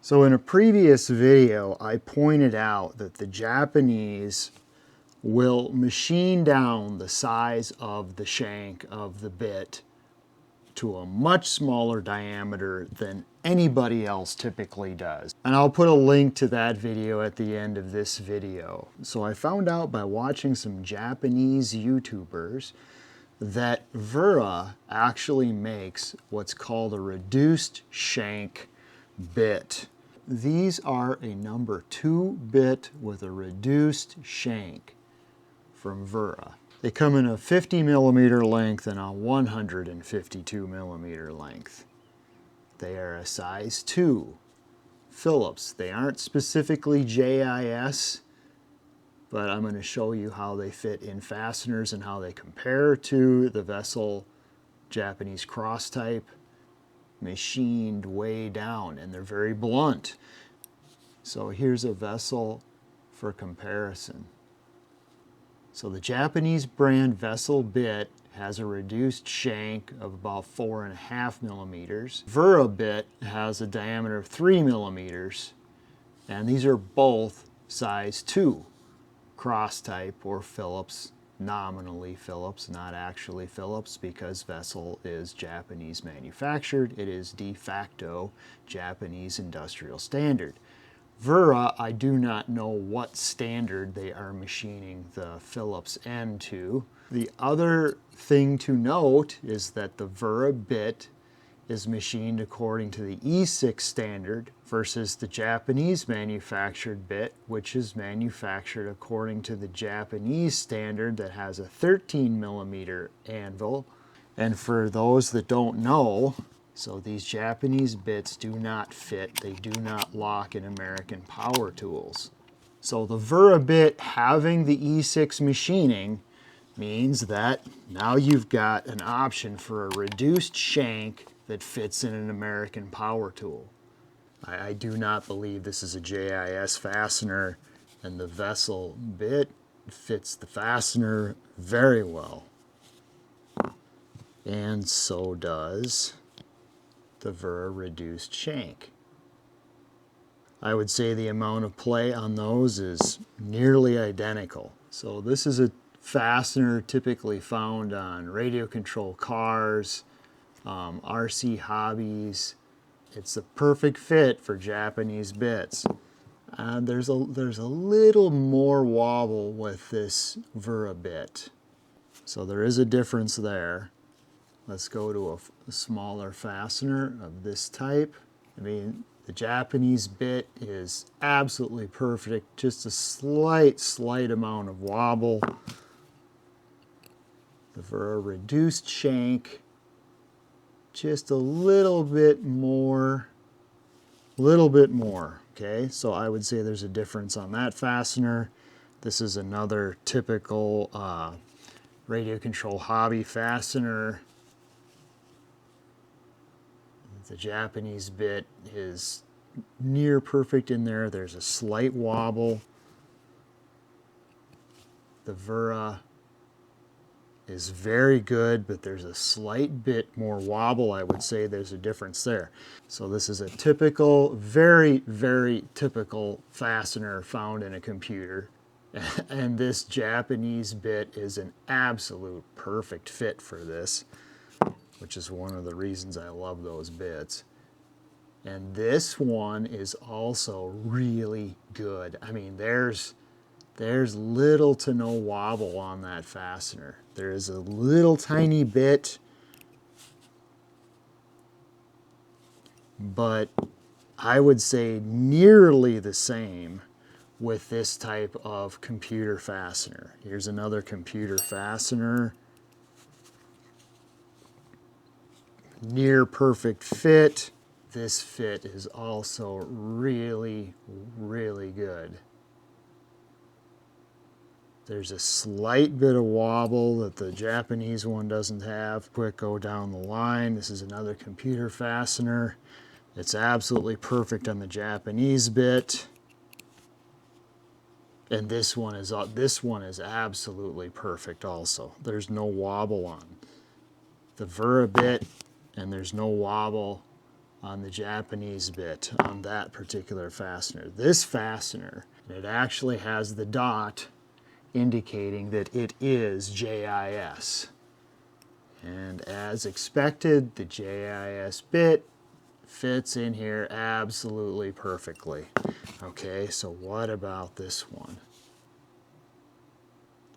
So in a previous video, I pointed out that the Japanese will machine down the size of the shank of the bit to a much smaller diameter than anybody else typically does. And I'll put a link to that video at the end of this video. So I found out by watching some Japanese YouTubers that Wera actually makes what's called a reduced shank bit. These are a number 2 bit with a reduced shank from Wera. They come in a 50 millimeter length and a 152 millimeter length. They are a size 2 Phillips. They aren't specifically JIS, but I'm going to show you how they fit in fasteners and how they compare to the vessel Japanese cross type, machined way down, and they're very blunt. So here's a vessel for comparison. So the Japanese brand vessel bit has a reduced shank of about 4.5 millimeters. Wera bit has a diameter of 3 millimeters, and these are both size 2 cross type or Phillips, nominally Phillips, not actually Phillips, because vessel is Japanese manufactured. It is de facto Japanese industrial standard. Wera, I do not know what standard they are machining the Phillips end to. The other thing to note is that the Wera bit is machined according to the E6 standard versus the Japanese manufactured bit, which is manufactured according to the Japanese standard that has a 13 millimeter anvil. And for those that don't know, so these Japanese bits do not fit, they do not lock in American power tools. So the Wera bit having the E6 machining means that now you've got an option for a reduced shank that fits in an American power tool. I do not believe this is a JIS fastener, and the vessel bit fits the fastener very well. And so does the Wera reduced shank. I would say the amount of play on those is nearly identical. So this is a fastener typically found on radio control cars, RC hobbies. It's a perfect fit for Japanese bits. There's a little more wobble with this Wera bit. So there is a difference there. Let's go to a smaller fastener of this type. I mean, the Japanese bit is absolutely perfect, just a slight amount of wobble. The Wera reduced shank, just a little bit more, okay? So I would say there's a difference on that fastener. This is another typical radio control hobby fastener. The Japanese bit is near perfect in there. There's a slight wobble. The Wera is very good, but there's a slight bit more wobble. I would say there's a difference there. So this is a typical, very typical fastener found in a computer. And this Japanese bit is an absolute perfect fit for this, which is one of the reasons I love those bits. And this one is also really good. I mean, there's little to no wobble on that fastener. There is a little tiny bit, but I would say nearly the same with this type of computer fastener. Here's another computer fastener. Near perfect fit. This fit is also really good. There's a slight bit of wobble that the Japanese one doesn't have. Quick go down the line. This is another computer fastener. It's absolutely perfect on the Japanese bit. And this one is absolutely perfect also. There's no wobble on the Wera bit, and there's no wobble on the Japanese bit on that particular fastener. This fastener, it actually has the dot indicating that it is JIS. And as expected, the JIS bit fits in here absolutely perfectly. Okay, so what about this one?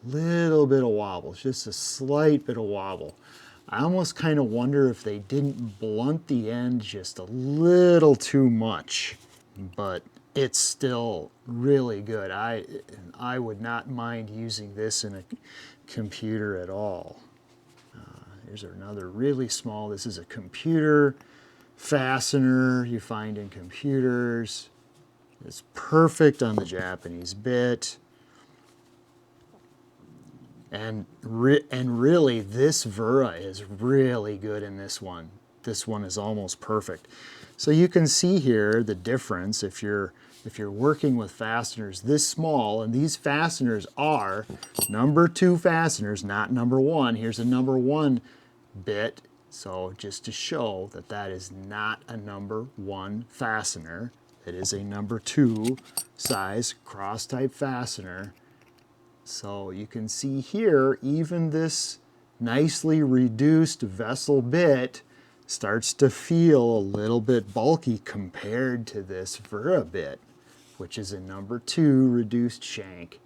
Little bit of wobble, just a slight bit of wobble. I almost kind of wonder if they didn't blunt the end just a little too much, but it's still really good. I would not mind using this in a computer at all. Here's another really small, this is a computer fastener you find in computers. It's perfect on the Japanese bit. And really, this Wera is really good in this one. This one is almost perfect. So you can see here the difference if you're working with fasteners this small, and these fasteners are number 2 fasteners, not number 1. Here's a number 1 bit. So just to show that that is not a number 1 fastener, it is a number 2 size cross type fastener. So you can see here, even this nicely reduced vessel bit starts to feel a little bit bulky compared to this Wera bit, which is a number 2 reduced shank.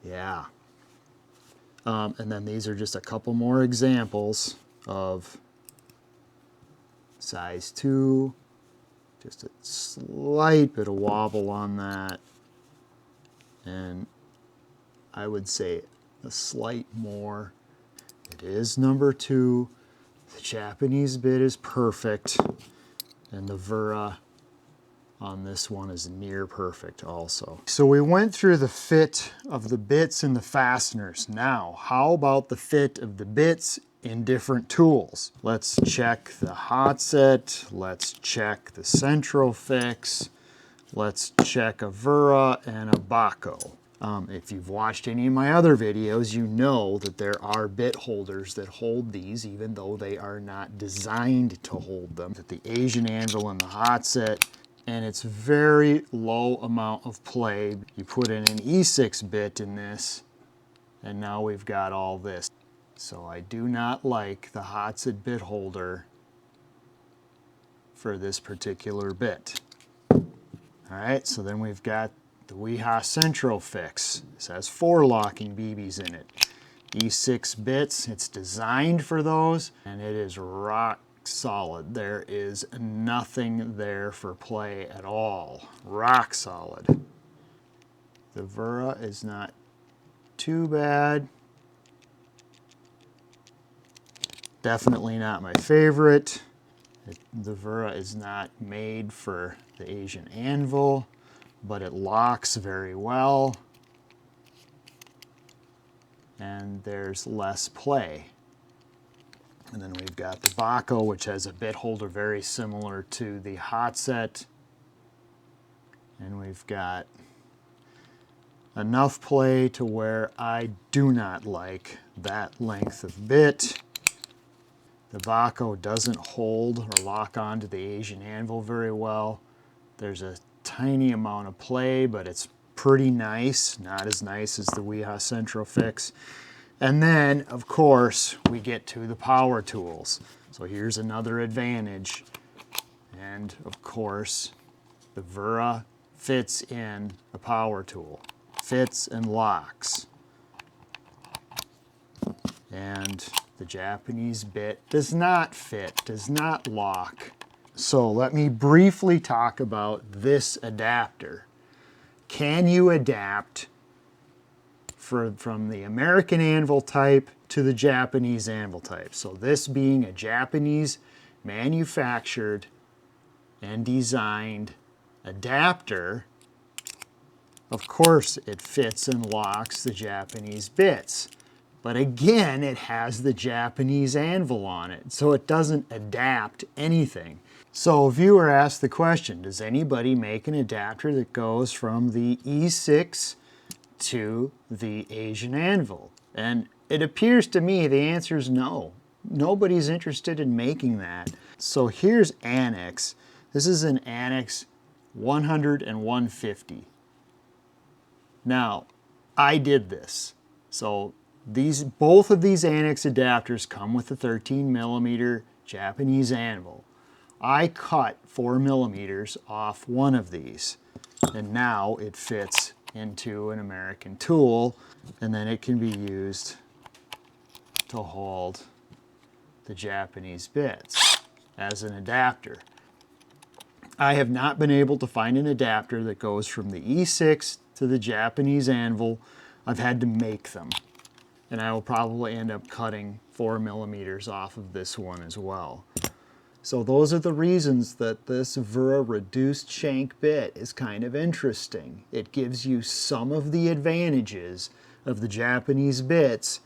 Yeah. And then these are just a couple more examples of size 2, just a slight bit of wobble on that, and I would say a slight more. It is number 2. The Japanese bit is perfect, and the Wera on this one is near perfect also. So we went through the fit of the bits and the fasteners. Now, how about the fit of the bits in different tools? Let's check the hot set. Let's check the central fix. Let's check a Wera and a Bako. If you've watched any of my other videos, you know that there are bit holders that hold these even though they are not designed to hold them. That the Asian anvil and the hot set, and it's very low amount of play. You put in an E6 bit in this, and now we've got all this. So I do not like the hot set bit holder for this particular bit. All right, so then we've got the Wera Central Fix. This has 4 locking BBs in it. E6 bits, it's designed for those, and it is rock solid. There is nothing there for play at all. Rock solid. The Wera is not too bad. Definitely not my favorite. The Wera is not made for the Asian anvil, but it locks very well, and there's less play. And then we've got the Bako, which has a bit holder very similar to the hot set, and we've got enough play to where I do not like that length of bit. The Bako doesn't hold or lock onto the Asian anvil very well. There's a tiny amount of play, but it's pretty nice. Not as nice as the Wera Central Fix. And then, of course, we get to the power tools. So here's another advantage. And, of course, the Wera fits in a power tool. Fits and locks. And the Japanese bit does not fit, does not lock. So let me briefly talk about this adapter. Can you adapt from the American anvil type to the Japanese anvil type? So this being a Japanese manufactured and designed adapter, of course it fits and locks the Japanese bits. But again, it has the Japanese anvil on it, so it doesn't adapt anything. So a viewer asked the question, does anybody make an adapter that goes from the E6 to the Asian anvil? And it appears to me the answer is no. Nobody's interested in making that. So here's Annex. This is an Annex 100 and 150. Now, I did this. So both of these Annex adapters come with a 13 millimeter Japanese anvil. I cut 4 millimeters off one of these, and now it fits into an American tool, and then it can be used to hold the Japanese bits as an adapter. I have not been able to find an adapter that goes from the E6 to the Japanese anvil. I've had to make them, and I will probably end up cutting 4 millimeters off of this one as well. So those are the reasons that this Wera reduced shank bit is kind of interesting. It gives you some of the advantages of the Japanese bits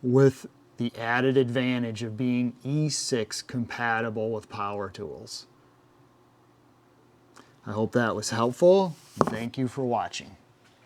with the added advantage of being E6 compatible with power tools. I hope that was helpful. Thank you for watching.